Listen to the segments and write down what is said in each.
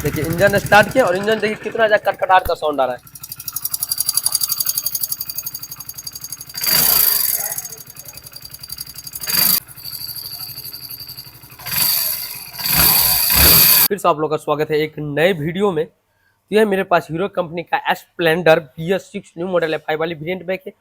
देखिए engine start किया और इंजन देखिए कितना ज्यादा कटकटाहट का साउंड आ रहा है। फिर से आप लोग का स्वागत है एक नए वीडियो में। तो यह मेरे पास हीरो कंपनी का स्प्लेंडर BS6 न्यू मॉडल है, 5 वाली वेरिएंट बाइक है।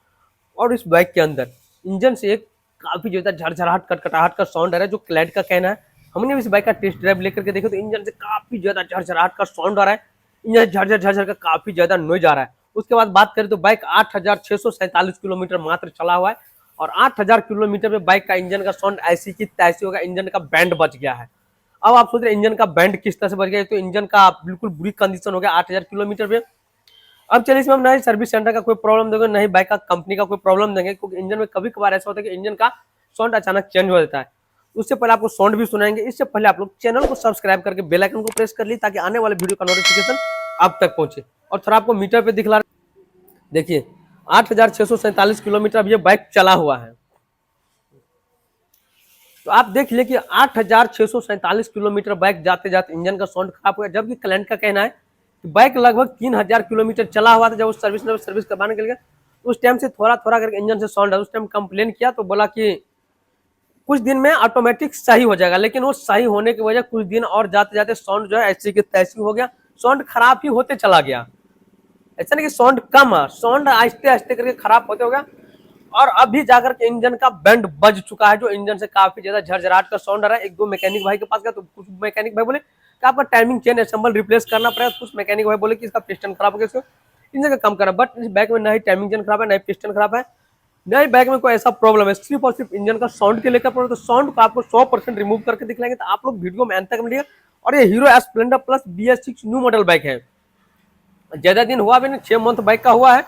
और इस बाइक के अंदर इंजन से एक काफी ज्यादा झरझराहट कटकटाहट का साउंड आ रहा है, जो क्लैड का कहना है। हमने इस बाइक का टेस्ट ड्राइव लेकर के देखा तो इंजन से काफी ज्यादा झरझराहट का साउंड आ रहा है। इंजन झरझर झरझर का काफी ज्यादा नॉइज आ रहा है। उसके बाद बात करें तो बाइक 8647 किलोमीटर मात्र चला हुआ है और 8000 किलोमीटर में बाइक का इंजन का साउंड ऐसी की तैसी होगा। इंजन का बैंड बच गया है। अब आप सोच रहे इंजन का बैंड किस तरह से बच गया, तो इंजन का बिल्कुल बुरी कंडीशन हो गया 8000 किलोमीटर पे। अब चलिए इसमें हम नहीं सर्विस सेंटर का कोई प्रॉब्लम देंगे, नहीं बाइक का कंपनी का कोई प्रॉब्लम देंगे, क्योंकि इंजन में कभी कभार ऐसा होता है कि इंजन का साउंड अचानक चेंज हो जाता है। उससे पहले आपको साउंड भी सुनाएंगे। इससे पहले आप लोग चैनल को सब्सक्राइब करके बेल आइकन को प्रेस कर ली, ताकि आने वाले वीडियो का नोटिफिकेशन आप तक पहुंचे। और थोड़ा आपको मीटर पे दिखला, देखिए 8647 किलोमीटर अब ये बाइक चला हुआ है। तो आप देख लिए कि 8647 किलोमीटर बाइक जाते जाते इंजन का साउंड खराब हुआ, जबकि क्लाइंट का कहना है कि बाइक लगभग 3000 किलोमीटर चला हुआ था जब उस सर्विस करवाने के लिए। उस टाइम से थोड़ा थोड़ा करके इंजन से साउंड है। उस टाइम कंप्लेन किया तो बोला कि कुछ दिन में ऑटोमेटिक सही हो जाएगा, लेकिन वो सही होने की वजह कुछ दिन और जाते जाते साउंड जो है ऐसी की तैसी हो गया। साउंड खराब ही होते चला गया। ऐसा नहीं कि साउंड कम है, साउंड आहिस्ते आहिस्ते करके खराब होते हो गया। और अभी जाकर के इंजन का बैंड बज चुका है, जो इंजन से काफी ज्यादा झरझराहट का साउंड आ रहा है। एक दो मैकेनिक भाई के पास गया तो कुछ मैकेनिक भाई बोले कि आपका टाइमिंग चेन असेंबल रिप्लेस करना पड़ेगा। कुछ मैकेनिक भाई बोले कि इसका पिस्टन खराब हो गया, इसको इंजन का कम करना। बट इस बाइक में ना ही टाइमिंग चेन खराब है, ना ही पिस्टन खराब है, ना ही बाइक में कोई ऐसा प्रॉब्लम है। सिर्फ और सिर्फ इंजन का साउंड के लेकर प्रॉब्लम। तो साउंड को आपको 100% रिमूव करके दिखलाएंगे, तो आप लोग वीडियो में अंत तक मिलेगा। और ये hero Splendor plus BS6 new model bike है। ज्यादा दिन हुआ भी नहीं, 6 मंथ बाइक का हुआ है।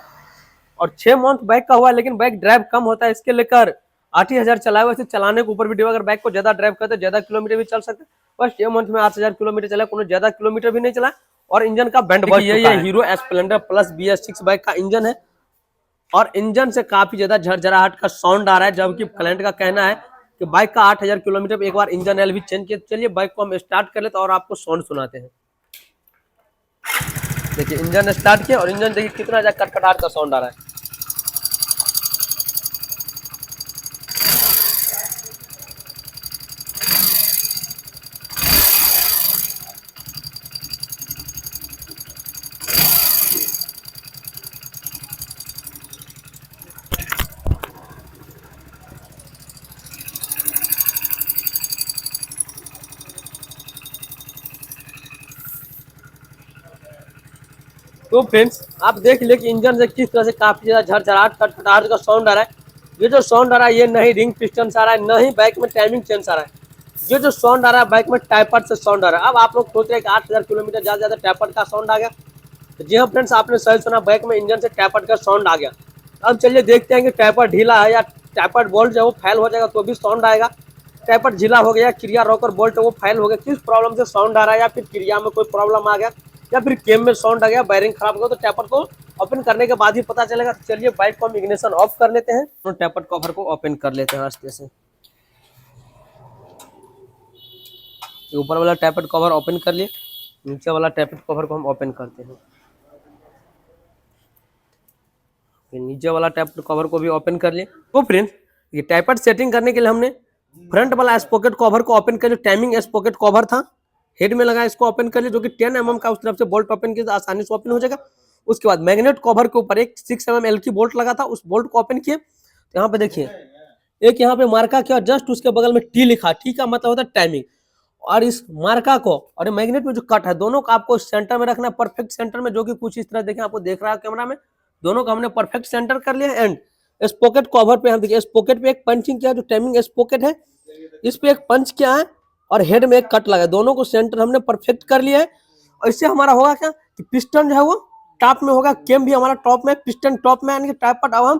और 6 मंथ बाइक का हुआ है, लेकिन बाइक ड्राइव कम होता है। इसके लेकर 8000 चलाए हुए, चलाने के ऊपर भी अगर बाइक को ज्यादा ड्राइव करते ज्यादा किलोमीटर भी चल सकते। बस 6 मंथ में 8000 किलोमीटर चला, कोनो ज्यादा किलोमीटर भी नहीं चला। और इंजन का बैंड बच चुका है। Hero Splendor plus BS6 bike का इंजन है और इंजन से काफी ज्यादा झरझराहट का साउंड आ रहा है, जबकि क्लाइंट का कहना है कि बाइक का 8000 किलोमीटर एक बार इंजन ऑयल भी चेंज किया। चलिए बाइक को हम स्टार्ट कर लेते और आपको साउंड सुनाते हैं। देखिए इंजन स्टार्ट किया और इंजन देखिए कितना ज्यादा कटकटाहट का साउंड आ रहा है। तो फ्रेंड्स आप देख ले कि इंजन से किस तरह से काफी ज्यादा झरझराहट कटकटाहट का साउंड आ रहा है। ये जो साउंड आ रहा है ये नहीं रिंग पिस्टन से आ रहा है, नहीं बाइक में टाइमिंग चेंज आ रहा है। ये जो साउंड आ रहा है बाइक में टाइपर्ड से साउंड आ रहा है। अब आप लोग सोच रहे हैं कि 8000 किलोमीटर ज्यादा टाइपर्ड का साउंड आ गया। तो जी हाँ फ्रेंड्स, आपने सही सुना, बाइक में इंजन से टाइपर्ड का साउंड आ गया। अब चलिए देखते हैं कि टाइपर्ड ढीला है या टाइपर्ड बोल्ट जो वो फेल हो जाएगा तो भी साउंड आएगा। टाइपर्ड ढीला हो गया, क्रिया रोकर बोल्ट वो फेल हो गया, किस प्रॉब्लम से साउंड आ रहा है, या फिर क्रिया में कोई प्रॉब्लम आ गया, या फिर केम में साउंड आ गया, बैरिंग खराब हो गया, तो टैपर को ओपन करने के बाद ही पता चलेगा। तो चलिए बाइक को हम इग्निशन ऑफ कर लेते हैं और टैपर कवर को ओपन कर लेते हैं आस्ते से। ऊपर वाला टैपर कवर ओपन कर लिए, नीचे वाला टैपर कवर को हम ओपन करते हैं। नीचे वाला टैपर कवर को भी ओपन कर लिए। तो फ्रेंड्स ये टैपर सेटिंग करने के लिए हमने फ्रंट वाला स्पॉकेट कवर को ओपन कर लिया। टाइमिंग स्पॉकेट कवर था, हेड में लगा, इसको ओपन कर लिया, जो कि 10 mm का। उस तरफ से बोल्ट ओपन किया तो आसानी से ओपन हो जाएगा। उसके बाद मैग्नेट कवर के ऊपर एक 6 mm एल की बोल्ट लगा था, उस बोल्ट को ओपन किए। तो यहाँ पे देखिए एक यहाँ पे मार्का किया, जस्ट उसके बगल में T लिखा, T का मतलब होता है टाइमिंग। और इस मार्का को और मैग्नेट में जो कट है दोनों को आपको सेंटर में रखना, परफेक्ट सेंटर में, जो कि कुछ इस तरह देखें, आपको देख रहा है कैमरा में। दोनों को हमने परफेक्ट सेंटर कर लिया। एंड स्पॉकेट कवर पे हम देखिए, स्पॉकेट पे एक पंचिंग किया, जो टाइमिंग स्पॉकेट है इस पे एक पंच किया है, और हेड में एक कट लगा। दोनों को सेंटर हमने परफेक्ट कर लिया है। और इससे हमारा होगा क्या कि पिस्टन जो है वो टॉप में होगा, केम भी हमारा टॉप में, पिस्टन टॉप में, यानी कि टाइप पर अब हम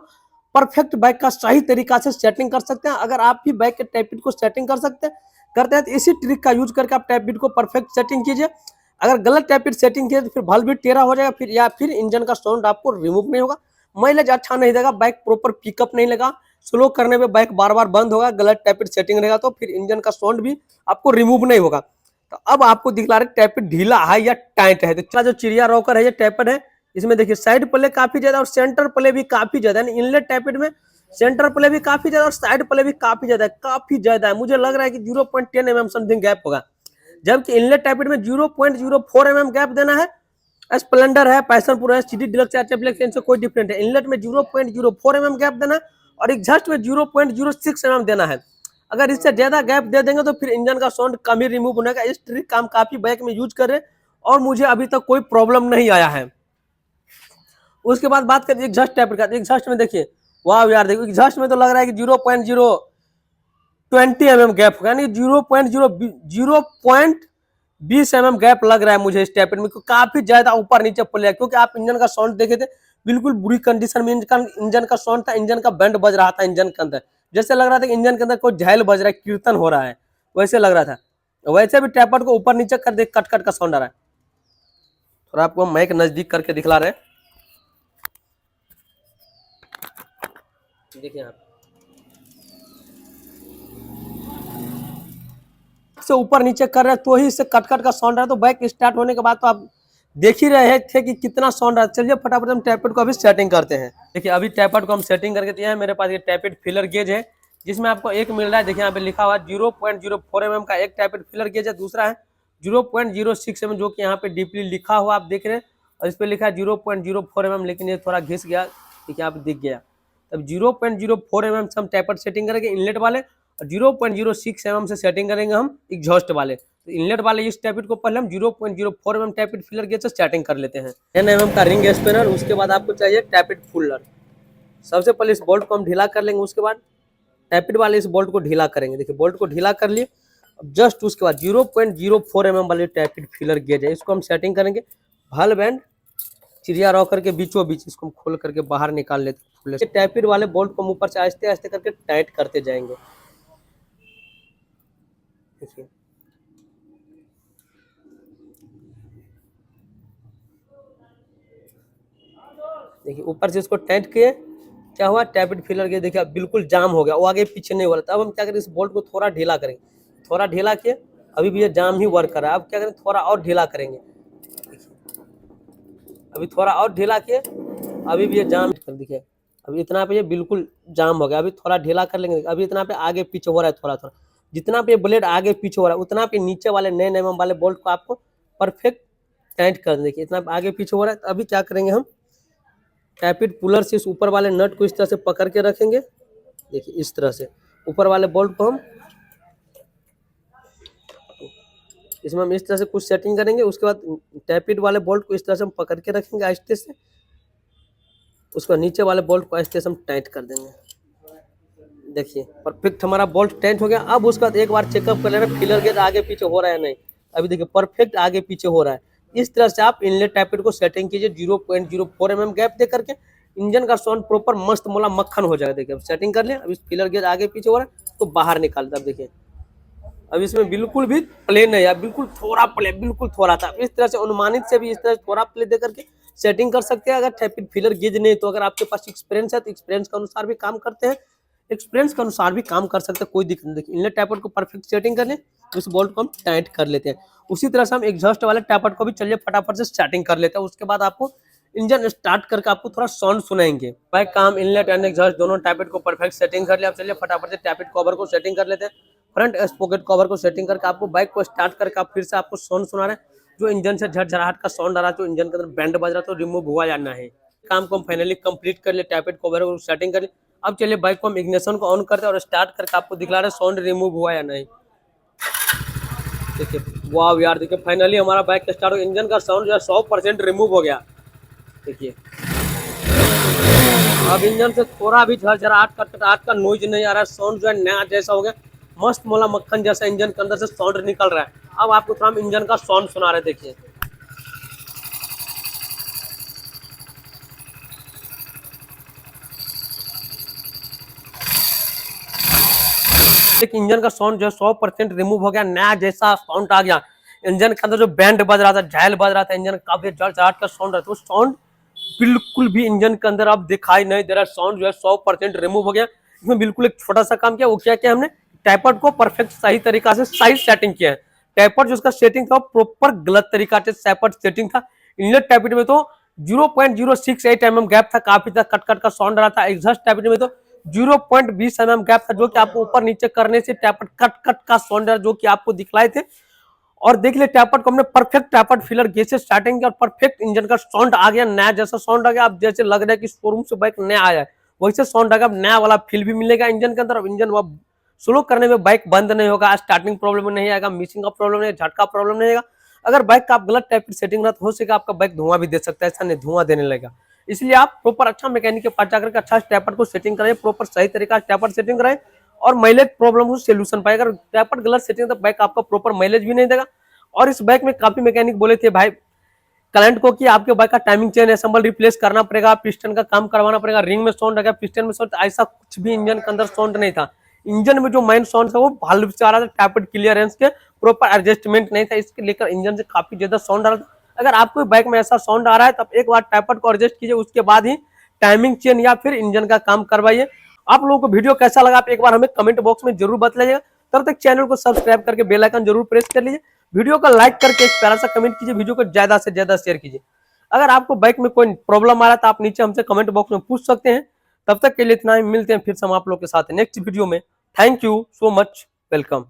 परफेक्ट बाइक का सही तरीका से सेटिंग कर सकते हैं। अगर आप भी बाइक के टाइप को सेटिंग करते हैं तो इसी ट्रिक का यूज करके आप टाइप बिट को परफेक्ट सेटिंग कीजिए। अगर गलत टाइप बिट सेटिंग किए तो फिर बल्ब भी टेढ़ा हो जाएगा, फिर या फिर इंजन का साउंड आपको रिमूव नहीं होगा, माइलेज अच्छा नहीं देगा, बाइक प्रॉपर पिकअप नहीं लगा, स्लो करने पे बाइक बार बार बंद होगा। गलत टाइप सेटिंग रहेगा तो फिर इंजन का साउंड भी आपको रिमूव नहीं होगा। तो अब आपको दिखला रहा है टैपेड ढीला है या टाइट है। तो जो चिड़िया रॉकर है ये टैपेड है, इसमें देखिए साइड प्ले काफी ज्यादा और सेंटर प्ले भी काफी ज्यादा है। इनलेट टैपेड में सेंटर प्ले भी काफी ज्यादा और साइड प्ले भी काफी ज्यादा है। मुझे लग रहा है कि 0.10 mm समथिंग गैप होगा, जबकि इनलेट टैपेड में 0.04 mm गैप देना है। स्प्लेंडर है, पैशन प्रो है, सिटी डिलक्स है, एचएफ इनसे कोई डिफरेंट है। इनलेट में 0.04 mm गैप देना है और एग्जॉस्ट में 0.06 mm देना है। अगर इससे ज्यादा गैप दे देंगे तो फिर इंजन का साउंड कम ही रिमूव होने का। इस ट्रिक का हम काफी बाइक में यूज कर रहे हैं और मुझे अभी तक कोई प्रॉब्लम नहीं आया है। उसके बाद बात करें एग्जॉस्ट टाइप का। एग्जॉस्ट में देखिए, वाह यार देखो, एग्जॉस्ट में तो लग रहा है कि 0.020 mm गैप होगा, यानी 0.20 mm गैप लग रहा है मुझे इस टाइप में। काफी ज्यादा ऊपर नीचे पड़ है, क्योंकि आप इंजन का साउंड देखे थे बिल्कुल बुरी कंडीशन में इंजन का साउंड था। इंजन का बैंड बज रहा था इंजन के अंदर, जैसे लग रहा था कि इंजन के अंदर कोई झाइल बज रहा है, कीर्तन हो रहा है, वैसे लग रहा था। वैसे भी टैपर को ऊपर नीचे कर दे कट कट का साउंड आ रहा है। थोड़ा आपको माइक नजदीक करके दिखला रहे हैं, देखिए आप से ऊपर नीचे कर रहे हैं तो ही इससे कट कट का साउंड आ रहा है। तो बाइक स्टार्ट होने के बाद तो आप देख ही रहे थे कि कितना साउंड आ रहा है। चलिए फटाफट हम टैपेड को अभी सेटिंग करते हैं। देखिए अभी टैपेड को हम सेटिंग करके दिया है। मेरे पास ये टैपेड फिलर गेज है, जिसमें आपको एक मिल रहा है, देखिए यहाँ पे लिखा हुआ है 0.04 mm का एक टैपेड फिलर गेज है। दूसरा है 0.06 mm, जो कि यहाँ पे डीपली लिखा हुआ आप देख रहे हैं, और इस पर लिखा है 0.04 mm, लेकिन ये थोड़ा घिस गया, ठीक है, आप दिख गया। तब 0.04 mm से हम टैपेड सेटिंग करेंगे इनलेट वाले, और 0.06 mm से सेटिंग करेंगे हम एग्जॉस्ट वाले। तो इनलेट वाले इस टैपेड को पहले हम 0.04 mm टैपेड फिलर गेज से सेटिंग कर लेते हैं। 10 mm का रिंग स्पिनर, उसके बाद आपको चाहिए टैपेड फुलर। सबसे पहले इस बोल्ट को हम ढीला कर लेंगे, उसके बाद टैपेड वाले इस बोल्ट को ढीला करेंगे। देखिए बोल्ट को ढीला कर लिए। अब जस्ट उसके बाद 0.04 mm वाले टैपेड फिलर गेज है, इसको हम सेटिंग करेंगे हल बैंड चिड़िया रॉकर के बीचों बीच। इसको हम खोल करके बाहर निकाल लेते हैं। टैपेड वाले बोल्ट को हम ऊपर से आहिस्ते आहिस्ते करके टाइट करते जाएंगे। देखिए देखिए ऊपर से इसको टाइट किए, क्या हुआ, टैपेड फिलर गेज देखिए बिल्कुल जाम हो गया, वो आगे पीछे नहीं हो रहा था। अब हम क्या करें, इस बोल्ट को थोड़ा ढीला करेंगे, थोड़ा ढीला किए, अभी भी ये जाम ही वर्क कर रहा है। अब क्या करें, थोड़ा और ढीला करेंगे, अभी थोड़ा और ढीला किए, अभी भी ये जाम कर दिखे, अभी इतना पे ये बिल्कुल जाम हो गया। अभी थोड़ा ढीला कर लेंगे, अभी इतना पे आगे पीछे हो रहा है, थोड़ा थोड़ा जितना पे ब्लेड आगे पीछे हो रहा है उतना पे नीचे वाले 9 mm वाले बोल्ट को आपको परफेक्ट टाइट कर देखिए, इतना आगे पीछे हो रहा है। तो अभी क्या करेंगे, हम टैपेड पुलर से इस ऊपर वाले नट को इस तरह से पकड़ के रखेंगे। देखिए इस तरह से ऊपर वाले बोल्ट को हम इसमें हम इस तरह से कुछ सेटिंग करेंगे। उसके बाद टैपेड वाले बोल्ट को इस तरह से हम पकड़ के रखेंगे आहिस्ते से, उसको नीचे वाले बोल्ट को आहिस्ते से हम टाइट कर देंगे। देखिए परफेक्ट हमारा बोल्ट टाइट हो गया। अब उसके बाद एक बार चेकअप कर लेना फिलर गेज आगे पीछे हो रहा है नहीं। अभी देखिए परफेक्ट आगे पीछे हो रहा है। इस तरह से आप इनलेट टैपेड को सेटिंग कीजिए 0.04 mm गैप दे करके, इंजन का साउंड प्रॉपर मस्त मोला मक्खन हो जाएगा। देखिए अब सेटिंग कर लिया। अब इस फिलर गेज आगे पीछे हो रहा है तो बाहर निकाल दे। अब देखिए अब इसमें बिल्कुल भी प्ले नहीं है, बिल्कुल थोड़ा प्ले, बिल्कुल थोड़ा था। इस तरह से अनुमानित से भी इस तरह से थोड़ा प्ले दे करके सेटिंग कर सकते हैं। अगर टैपेड फिलर गेज नहीं तो अगर आपके पास एक्सपीरियंस है तो एक्सपीरियंस के अनुसार भी काम करते हैं, एक्सपीरियंस के अनुसार भी काम कर सकते हैं, कोई दिक्कत नहीं। देखिए इनलेट टैपेड को परफेक्ट सेटिंग कर ले, उस बोल्ट को हम टाइट कर लेते हैं। उसी तरह से हम एग्जॉस्ट वाले टैपेड को भी चलिए फटाफट से सेटिंग कर लेते हैं। उसके बाद आपको इंजन स्टार्ट करके आपको थोड़ा साउंड सुनाएंगे। भाई काम इनलेट एंड एग्जॉस्ट दोनों टैपेड को परफेक्ट सेटिंग कर लिया। अब चलिए फटाफट से टैपेड कवर को सेटिंग कर लेते हैं। फ्रंट स्पॉकेट कवर को सेटिंग करके आपको बाइक को स्टार्ट करके आप फिर से आपको साउंड सुना रहे हैं। जो इंजन से झरझराहट का साउंड आ रहा है, तो इंजन के अंदर बैंड बज रहा है, तो रिमूव हुआ या नहीं। काम को हम फाइनली कंप्लीट कर लिए, टैपेड कवर को सेटिंग कर लिए। अब चलिए बाइक को हम इग्निशन को ऑन करते हैं और स्टार्ट करके आपको दिखला रहे साउंड रिमूव हुआ या नहीं। देखिए वाह यार, देखिए फाइनली हमारा बाइक स्टार्ट हो, इंजन का साउंड जो है 100% रिमूव हो गया। देखिए अब इंजन से थोड़ा भी झरझराहट कटकटाहट का नॉइज नहीं आ रहा है। साउंड जो है नया जैसा हो गया, मस्त मोला मक्खन जैसा इंजन के अंदर से साउंड निकल रहा है। अब आपको थोड़ा हम इंजन का साउंड सुना रहे, देखिए इंजन का साउंड जो है 100% रिमूव हो गया, नया जैसा साउंड आ गया। इंजन के अंदर जो बैंड बज रहा था, झाइल बज रहा था, इंजन काफी झरझराहट का साउंड रहता है, वो साउंड बिल्कुल भी इंजन के अंदर अब दिखाई नहीं दे रहा। साउंड जो है 100% रिमूव हो गया। इसमें बिल्कुल एक छोटा सा काम किया, वो क्या किया हमने, टैपेड को परफेक्ट सही तरीका से साइज सेटिंग किया है। टैपर जो उसका सेटिंग था प्रॉपर गलत तरीका से टैपर सेटिंग था। इनलेट टैपिट में तो 0.068 mm गैप था, काफी था, कट कट का साउंड आ रहा था। एग्जॉस्ट टैपिट में तो 0.20 mm गैप था, जो कि आपको ऊपर नीचे करने से टैपर कट कट का साउंड जो कि आपको दिखलाए थे। और देख लिया टैपर को हमने परफेक्ट टैपर फिलर गेज से स्टार्टिंग किया और परफेक्ट इंजन का साउंड आ गया, नया जैसा साउंड आ गया। आप जैसे लग रहा है कि शोरूम से बाइक नया आया है वैसे साउंड आ गया। नया वाला फील भी मिलेगा इंजन के अंदर। अब इंजन स्लो करने में बाइक बंद नहीं होगा, स्टार्टिंग प्रॉब्लम नहीं आएगा, मिसिंग का प्रॉब्लम नहीं, झटका प्रॉब्लम नहीं आएगा। अगर बाइक का आप गलत टैपिट सेटिंग रहा तो हो सकेगा आपका बाइक धुआं भी दे सकता है, ऐसा नहीं धुआं देने लगेगा। इसलिए आप प्रॉपर अच्छा मैकेनिक के पास जाकर अच्छा टैपर को सेटिंग कराए, प्रॉपर सही तरीका से टैपर सेटिंग कराए और माइलेज प्रॉब्लम को सोल्यूशन पाए। अगर टैपर गलत सेटिंग तो बाइक आपका प्रॉपर माइलेज भी नहीं देगा। और इस बाइक में काफी मैकेनिक बोले थे भाई क्लाइंट को कि आपके बाइक का टाइमिंग चेन असेंबल रिप्लेस करना पड़ेगा, पिस्टन का काम करवाना पड़ेगा, रिंग में साउंड रहेगा, पिस्टन में साउंड। ऐसा कुछ भी इंजन के अंदर साउंड नहीं था। इंजन में जो मेन साउंड था वो वाल्व से आ रहा था, टैपिट क्लियरेंस के प्रॉपर एडजस्टमेंट नहीं था, इसके लेकर इंजन से काफी ज्यादा साउंड आ रहा था। अगर आपको बाइक में ऐसा साउंड आ रहा है तब एक बार टैपिट को एडजस्ट कीजिए, उसके बाद ही टाइमिंग चेन या फिर इंजन का काम करवाइए। आप लोगों को वीडियो कैसा लगा आप एक बार हमें कमेंट बॉक्स में जरूर बताइएगा। तब तक चैनल को सब्सक्राइब करके बेल आइकन जरूर प्रेस कर लीजिए। वीडियो को लाइक करके एक प्यारा सा कमेंट कीजिए, वीडियो को ज्यादा से ज्यादा शेयर कीजिए। अगर आपको बाइक में कोई प्रॉब्लम आ रहा है तो आप नीचे हमसे कमेंट बॉक्स में पूछ सकते हैं। तब तक के लिए इतना ही, मिलते हैं फिर से हम आप लोग के साथ नेक्स्ट वीडियो में। Thank you so much, welcome.